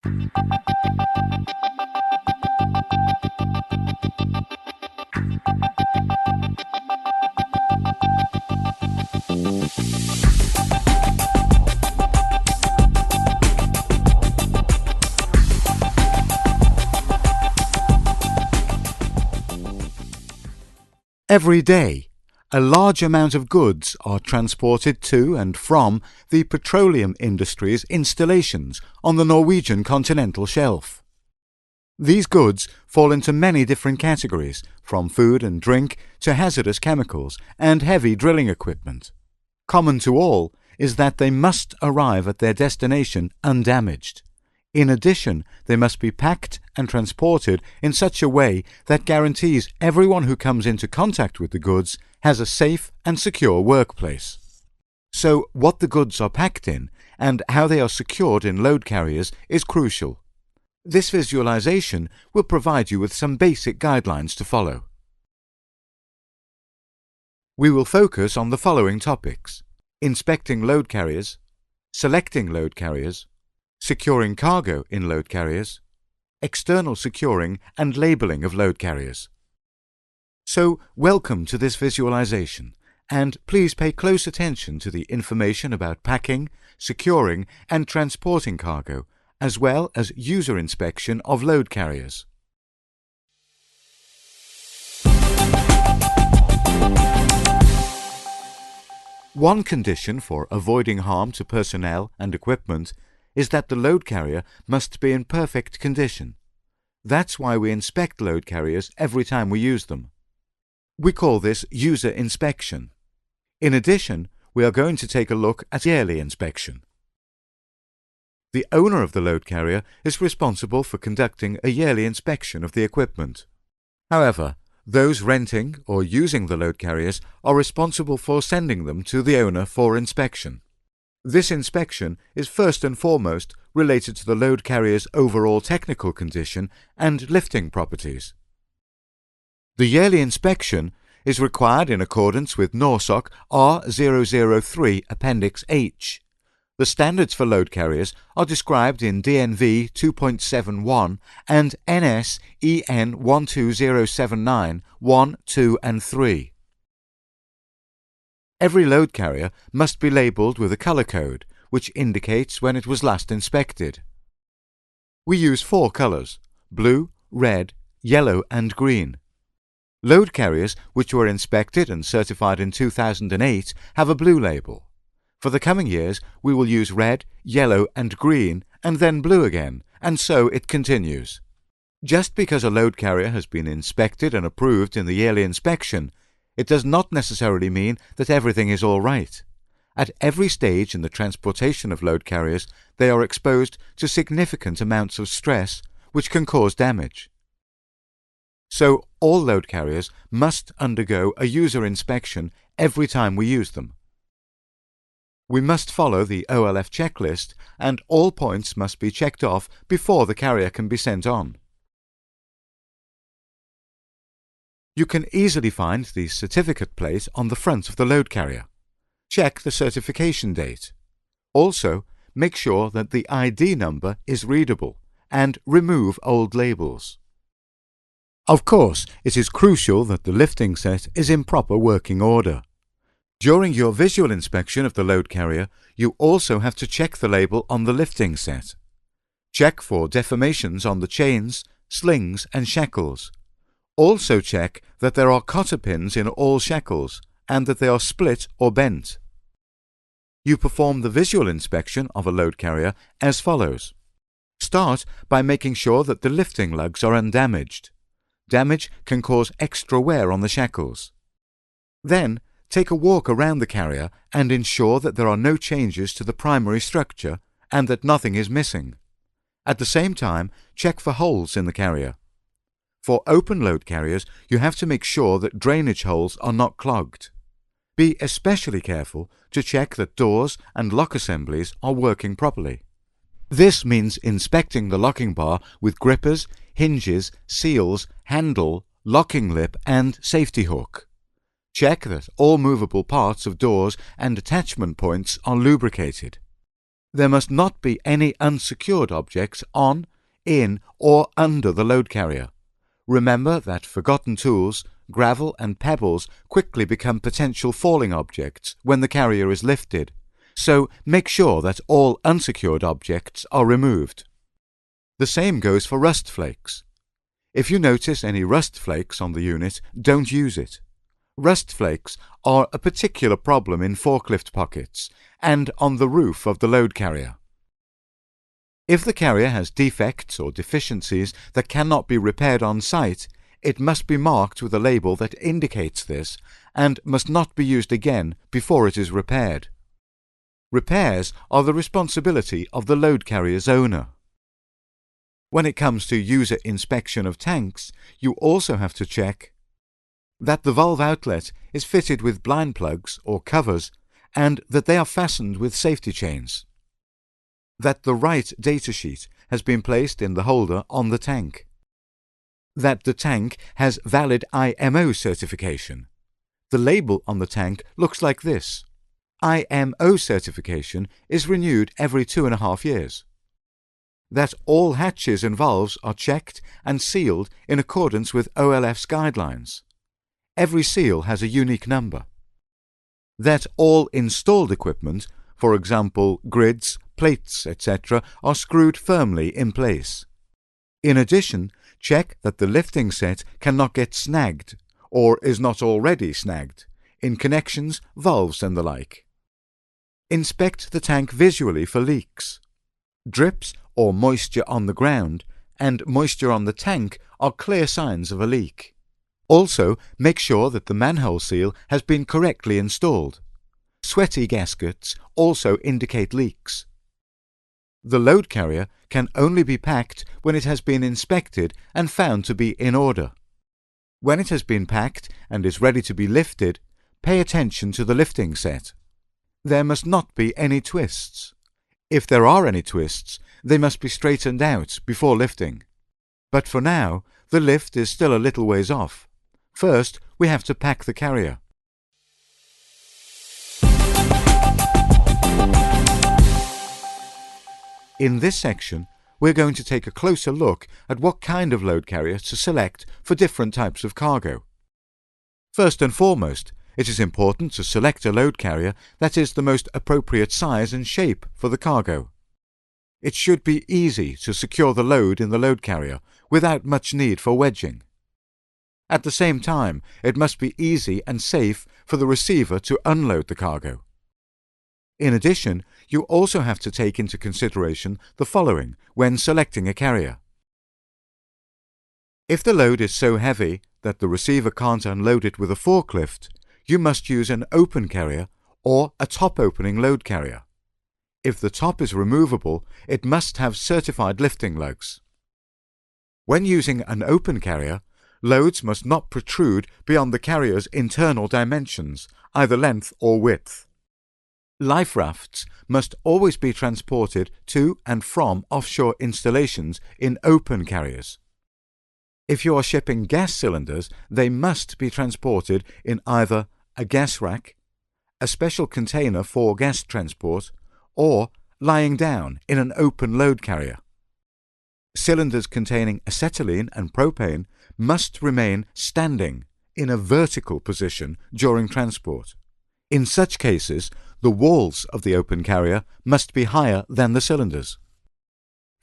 Every day, a large amount of goods are transported to and from the petroleum industry's installations on the Norwegian continental shelf. These goods fall into many different categories, from food and drink to hazardous chemicals and heavy drilling equipment. Common to all is that they must arrive at their destination undamaged. In addition, they must be packed and transported in such a way that guarantees everyone who comes into contact with the goods has a safe and secure workplace. So, what the goods are packed in and how they are secured in load carriers is crucial. This visualization will provide you with some basic guidelines to follow. We will focus on the following topics: inspecting load carriers, selecting load carriers, securing cargo in load carriers, external securing and labeling of load carriers. So, welcome to this visualization, and please pay close attention to the information about packing, securing and transporting cargo, as well as user inspection of load carriers. One condition for avoiding harm to personnel and equipment is that the load carrier must be in perfect condition. That's why we inspect load carriers every time we use them. We call this user inspection. In addition, we are going to take a look at yearly inspection. The owner of the load carrier is responsible for conducting a yearly inspection of the equipment. However, those renting or using the load carriers are responsible for sending them to the owner for inspection. This inspection is first and foremost related to the load carrier's overall technical condition and lifting properties. The yearly inspection is required in accordance with NORSOC R003 Appendix H. The standards for load carriers are described in DNV 2.71 and NS EN 12079 1, 2 and 3. Every load carrier must be labelled with a colour code, which indicates when it was last inspected. We use 4 colours: blue, red, yellow and green. Load carriers which were inspected and certified in 2008 have a blue label. For the coming years, we will use red, yellow and green, and then blue again, and so it continues. Just because a load carrier has been inspected and approved in the yearly inspection, it does not necessarily mean that everything is all right. At every stage in the transportation of load carriers, they are exposed to significant amounts of stress, which can cause damage. So, all load carriers must undergo a user inspection every time we use them. We must follow the OLF checklist, and all points must be checked off before the carrier can be sent on. You can easily find the certificate plate on the front of the load carrier. Check the certification date. Also, make sure that the ID number is readable, and remove old labels. Of course, it is crucial that the lifting set is in proper working order. During your visual inspection of the load carrier, you also have to check the label on the lifting set. Check for deformations on the chains, slings and shackles. Also check that there are cotter pins in all shackles and that they are split or bent. You perform the visual inspection of a load carrier as follows. Start by making sure that the lifting lugs are undamaged. Damage can cause extra wear on the shackles. Then, take a walk around the carrier and ensure that there are no changes to the primary structure and that nothing is missing. At the same time, check for holes in the carrier. For open load carriers, you have to make sure that drainage holes are not clogged. Be especially careful to check that doors and lock assemblies are working properly. This means inspecting the locking bar with grippers, hinges, seals, handle, locking lip and safety hook. Check that all movable parts of doors and attachment points are lubricated. There must not be any unsecured objects on, in, or under the load carrier. Remember that forgotten tools, gravel and pebbles quickly become potential falling objects when the carrier is lifted, so make sure that all unsecured objects are removed. The same goes for rust flakes. If you notice any rust flakes on the unit, don't use it. Rust flakes are a particular problem in forklift pockets and on the roof of the load carrier. If the carrier has defects or deficiencies that cannot be repaired on site, it must be marked with a label that indicates this and must not be used again before it is repaired. Repairs are the responsibility of the load carrier's owner. When it comes to user inspection of tanks, you also have to check that the valve outlet is fitted with blind plugs or covers and that they are fastened with safety chains. That the right datasheet has been placed in the holder on the tank. That the tank has valid IMO certification. The label on the tank looks like this. IMO certification is renewed every 2.5 years. That all hatches and valves are checked and sealed in accordance with OLF's guidelines. Every seal has a unique number. That all installed equipment, for example grids, plates, etc., are screwed firmly in place. In addition, check that the lifting set cannot get snagged, or is not already snagged, in connections, valves and the like. Inspect the tank visually for leaks. Drips or moisture on the ground and moisture on the tank are clear signs of a leak. Also, make sure that the manhole seal has been correctly installed. Sweaty gaskets also indicate leaks. The load carrier can only be packed when it has been inspected and found to be in order. When it has been packed and is ready to be lifted, pay attention to the lifting set. There must not be any twists. If there are any twists, they must be straightened out before lifting. But for now, the lift is still a little ways off. First, we have to pack the carrier. In this section, we're going to take a closer look at what kind of load carrier to select for different types of cargo. First and foremost, it is important to select a load carrier that is the most appropriate size and shape for the cargo. It should be easy to secure the load in the load carrier without much need for wedging. At the same time, it must be easy and safe for the receiver to unload the cargo. In addition, you also have to take into consideration the following when selecting a carrier. If the load is so heavy that the receiver can't unload it with a forklift, you must use an open carrier or a top-opening load carrier. If the top is removable, it must have certified lifting lugs. When using an open carrier, loads must not protrude beyond the carrier's internal dimensions, either length or width. Life rafts must always be transported to and from offshore installations in open carriers. If you are shipping gas cylinders, they must be transported in either a gas rack, a special container for gas transport, or lying down in an open load carrier. Cylinders containing acetylene and propane must remain standing in a vertical position during transport. In such cases, the walls of the open carrier must be higher than the cylinders.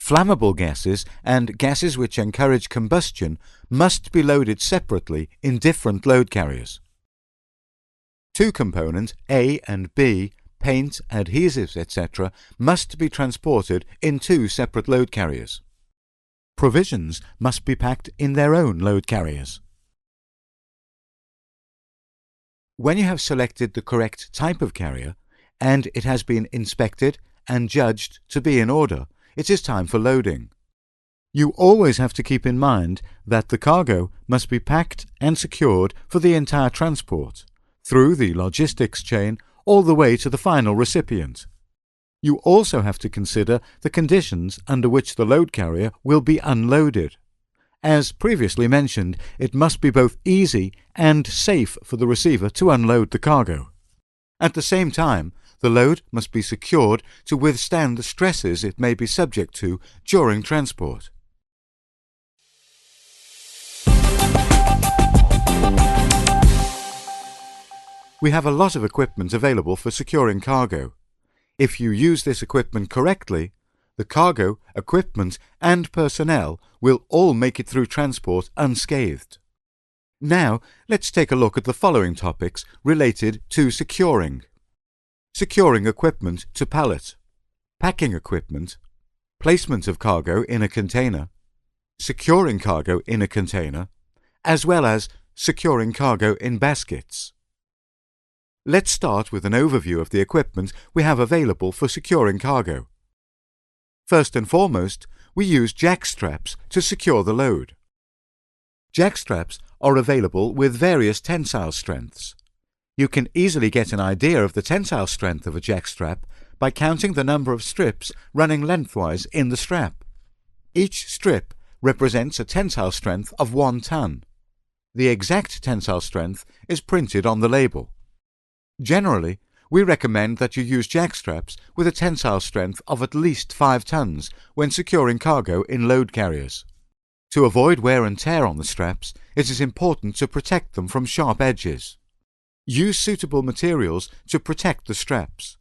Flammable gases and gases which encourage combustion must be loaded separately in different load carriers. Two components, A and B, paint, adhesives, etc., must be transported in two separate load carriers. Provisions must be packed in their own load carriers. When you have selected the correct type of carrier, and it has been inspected and judged to be in order, it is time for loading. You always have to keep in mind that the cargo must be packed and secured for the entire transport, through the logistics chain all the way to the final recipient. You also have to consider the conditions under which the load carrier will be unloaded. As previously mentioned, it must be both easy and safe for the receiver to unload the cargo. At the same time, The load must be secured to withstand the stresses it may be subject to during transport. We have a lot of equipment available for securing cargo. If you use this equipment correctly, the cargo, equipment and personnel will all make it through transport unscathed. Now, let's take a look at the following topics related to securing. Securing equipment to pallet, packing equipment, placement of cargo in a container, securing cargo in a container, as well as securing cargo in baskets. Let's start with an overview of the equipment we have available for securing cargo. First and foremost, we use jack straps to secure the load. Jack straps are available with various tensile strengths. You can easily get an idea of the tensile strength of a jack strap by counting the number of strips running lengthwise in the strap. Each strip represents a tensile strength of 1 ton. The exact tensile strength is printed on the label. Generally, we recommend that you use jack straps with a tensile strength of at least 5 tons when securing cargo in load carriers. To avoid wear and tear on the straps, it is important to protect them from sharp edges. Use suitable materials to protect the straps.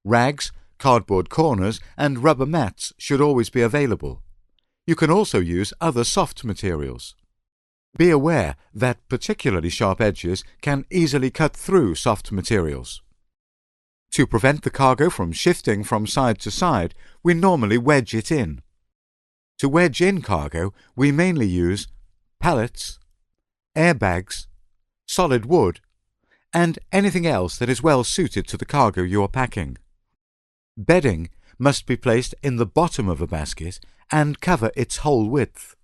Rags, cardboard corners and rubber mats should always be available. You can also use other soft materials. Be aware that particularly sharp edges can easily cut through soft materials. To prevent the cargo from shifting from side to side, we normally wedge it in. To wedge in cargo, we mainly use pallets, airbags, solid wood, and anything else that is well suited to the cargo you are packing. Bedding must be placed in the bottom of a basket and cover its whole width.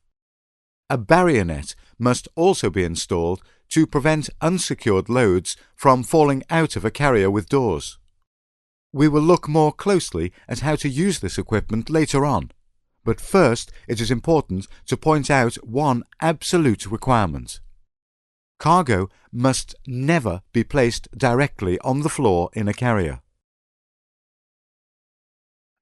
A barrier net must also be installed to prevent unsecured loads from falling out of a carrier with doors. We will look more closely at how to use this equipment later on, but first it is important to point out one absolute requirement. Cargo must never be placed directly on the floor in a carrier.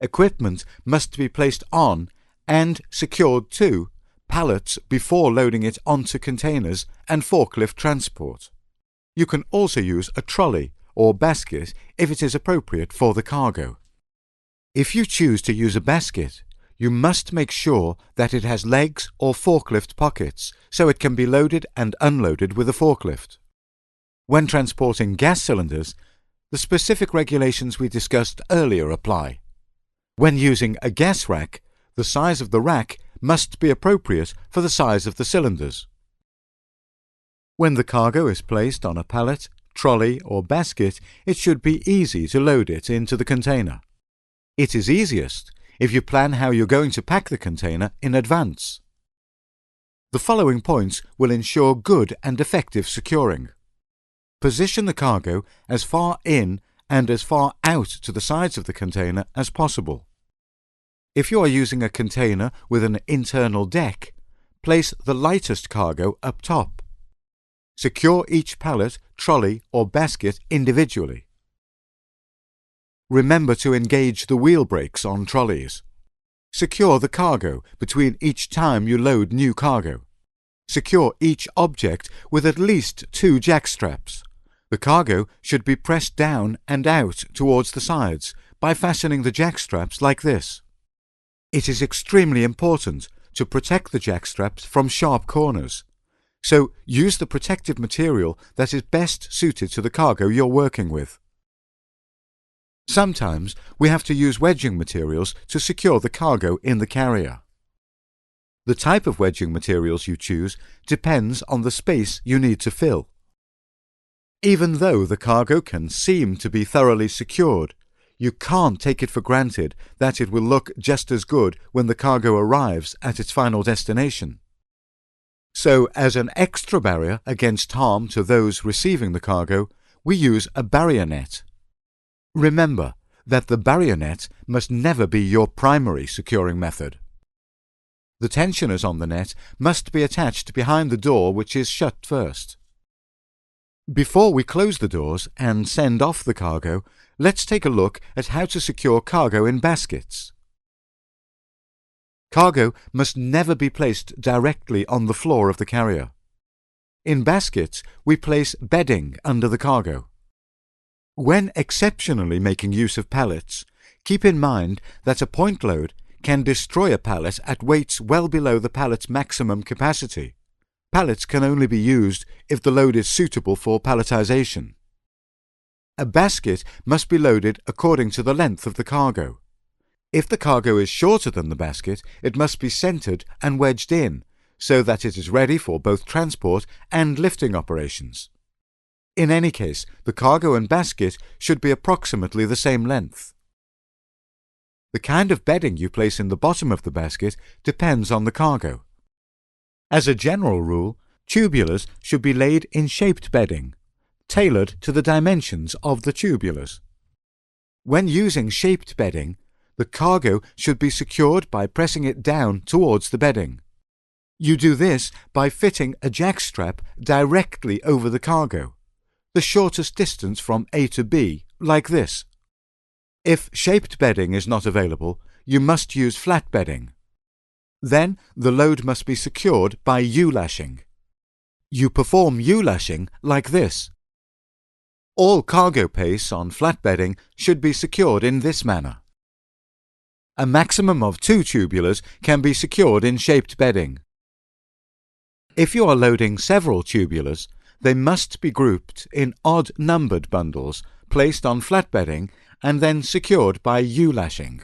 Equipment must be placed on and secured to pallets before loading it onto containers and forklift transport. You can also use a trolley or basket if it is appropriate for the cargo. If you choose to use a basket, you must make sure that it has legs or forklift pockets so it can be loaded and unloaded with a forklift. When transporting gas cylinders, the specific regulations we discussed earlier apply. When using a gas rack, the size of the rack must be appropriate for the size of the cylinders. When the cargo is placed on a pallet, trolley or basket, it should be easy to load it into the container. It is easiest if you plan how you're going to pack the container in advance. The following points will ensure good and effective securing. Position the cargo as far in and as far out to the sides of the container as possible. If you are using a container with an internal deck, place the lightest cargo up top. Secure each pallet, trolley or basket individually. Remember to engage the wheel brakes on trolleys. Secure the cargo between each time you load new cargo. Secure each object with at least 2 jack straps. The cargo should be pressed down and out towards the sides by fastening the jack straps like this. It is extremely important to protect the jack straps from sharp corners, so use the protective material that is best suited to the cargo you're working with. Sometimes we have to use wedging materials to secure the cargo in the carrier. The type of wedging materials you choose depends on the space you need to fill. Even though the cargo can seem to be thoroughly secured, you can't take it for granted that it will look just as good when the cargo arrives at its final destination. So, as an extra barrier against harm to those receiving the cargo, we use a barrier net. Remember that the barrier net must never be your primary securing method. The tensioners on the net must be attached behind the door, which is shut first. Before we close the doors and send off the cargo, Let's take a look at how to secure cargo in baskets. Cargo must never be placed directly on the floor of the carrier. In baskets, we place bedding under the cargo. When exceptionally making use of pallets, keep in mind that a point load can destroy a pallet at weights well below the pallet's maximum capacity. Pallets can only be used if the load is suitable for palletization. A basket must be loaded according to the length of the cargo. If the cargo is shorter than the basket, it must be centered and wedged in, so that it is ready for both transport and lifting operations. In any case, the cargo and basket should be approximately the same length. The kind of bedding you place in the bottom of the basket depends on the cargo. As a general rule, tubulars should be laid in shaped bedding, tailored to the dimensions of the tubulars. When using shaped bedding, the cargo should be secured by pressing it down towards the bedding. You do this by fitting a jackstrap directly over the cargo, the shortest distance from A to B, like this. If shaped bedding is not available, you must use flat bedding. Then the load must be secured by U-lashing. You perform U-lashing like this. All cargo pace on flat bedding should be secured in this manner. A maximum of 2 tubulars can be secured in shaped bedding. If you are loading several tubulars, they must be grouped in odd-numbered bundles placed on flat bedding and then secured by U-lashing.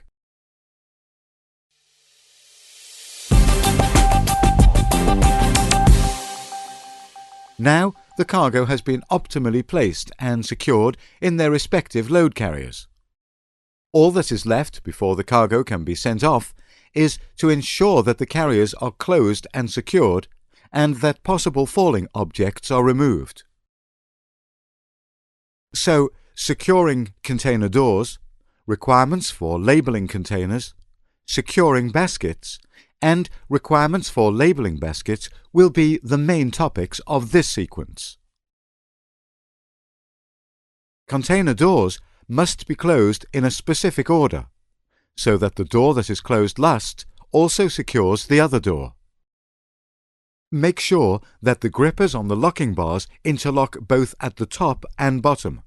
Now the cargo has been optimally placed and secured in their respective load carriers. All that is left before the cargo can be sent off is to ensure that the carriers are closed and secured and that possible falling objects are removed. So, securing container doors, requirements for labelling containers, securing baskets, and requirements for labelling baskets will be the main topics of this sequence. Container doors must be closed in a specific order, so that the door that is closed last also secures the other door. Make sure that the grippers on the locking bars interlock both at the top and bottom.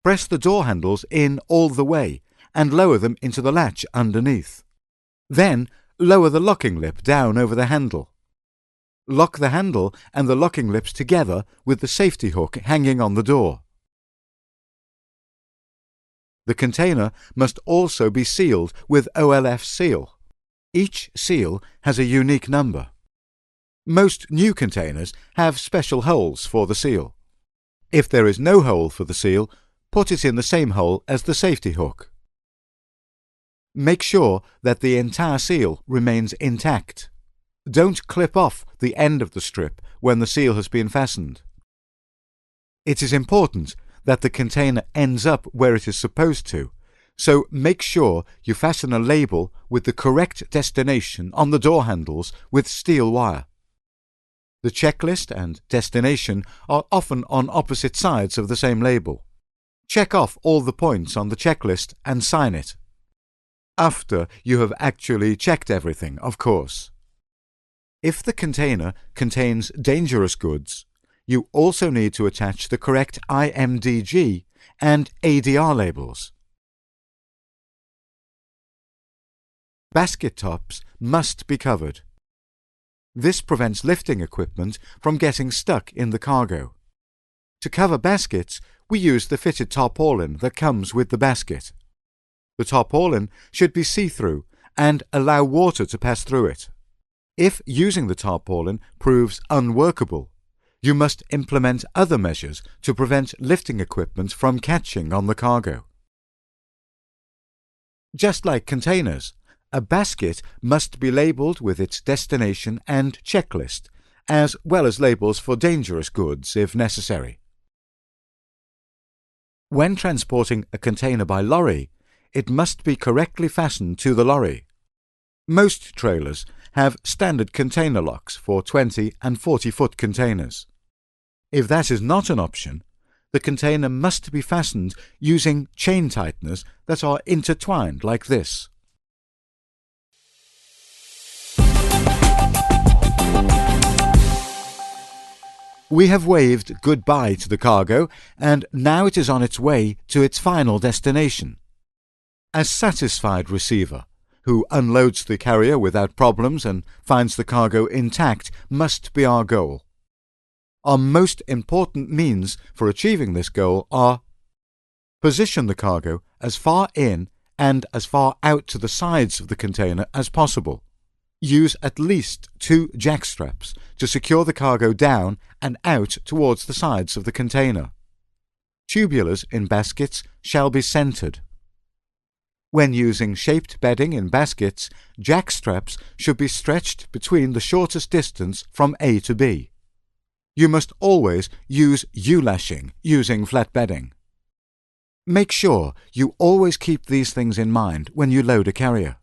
Press the door handles in all the way and lower them into the latch underneath. Then lower the locking lip down over the handle. Lock the handle and the locking lips together with the safety hook hanging on the door. The container must also be sealed with OLF seal. Each seal has a unique number. Most new containers have special holes for the seal. If there is no hole for the seal, put it in the same hole as the safety hook. Make sure that the entire seal remains intact. Don't clip off the end of the strip when the seal has been fastened. It is important that the container ends up where it is supposed to, so make sure you fasten a label with the correct destination on the door handles with steel wire. The checklist and destination are often on opposite sides of the same label. Check off all the points on the checklist and sign it. After you have actually checked everything, of course. If the container contains dangerous goods, you also need to attach the correct IMDG and ADR labels. Basket tops must be covered. This prevents lifting equipment from getting stuck in the cargo. To cover baskets, we use the fitted tarpaulin that comes with the basket. The tarpaulin should be see-through and allow water to pass through it. If using the tarpaulin proves unworkable, you must implement other measures to prevent lifting equipment from catching on the cargo. Just like containers, a basket must be labelled with its destination and checklist, as well as labels for dangerous goods if necessary. When transporting a container by lorry, it must be correctly fastened to the lorry. Most trailers have standard container locks for 20 and 40-foot containers. If that is not an option, the container must be fastened using chain tighteners that are intertwined like this. We have waved goodbye to the cargo, and now it is on its way to its final destination. A satisfied receiver, who unloads the carrier without problems and finds the cargo intact, must be our goal. Our most important means for achieving this goal are: position the cargo as far in and as far out to the sides of the container as possible. Use at least 2 jack straps to secure the cargo down and out towards the sides of the container. Tubulars in baskets shall be centered. When using shaped bedding in baskets, jack straps should be stretched between the shortest distance from A to B. You must always use U-lashing using flat bedding. Make sure you always keep these things in mind when you load a carrier.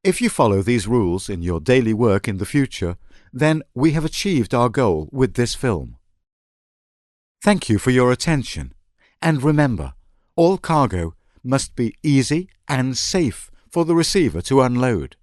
If you follow these rules in your daily work in the future, then we have achieved our goal with this film. Thank you for your attention, and remember, all cargo must be easy and safe for the receiver to unload.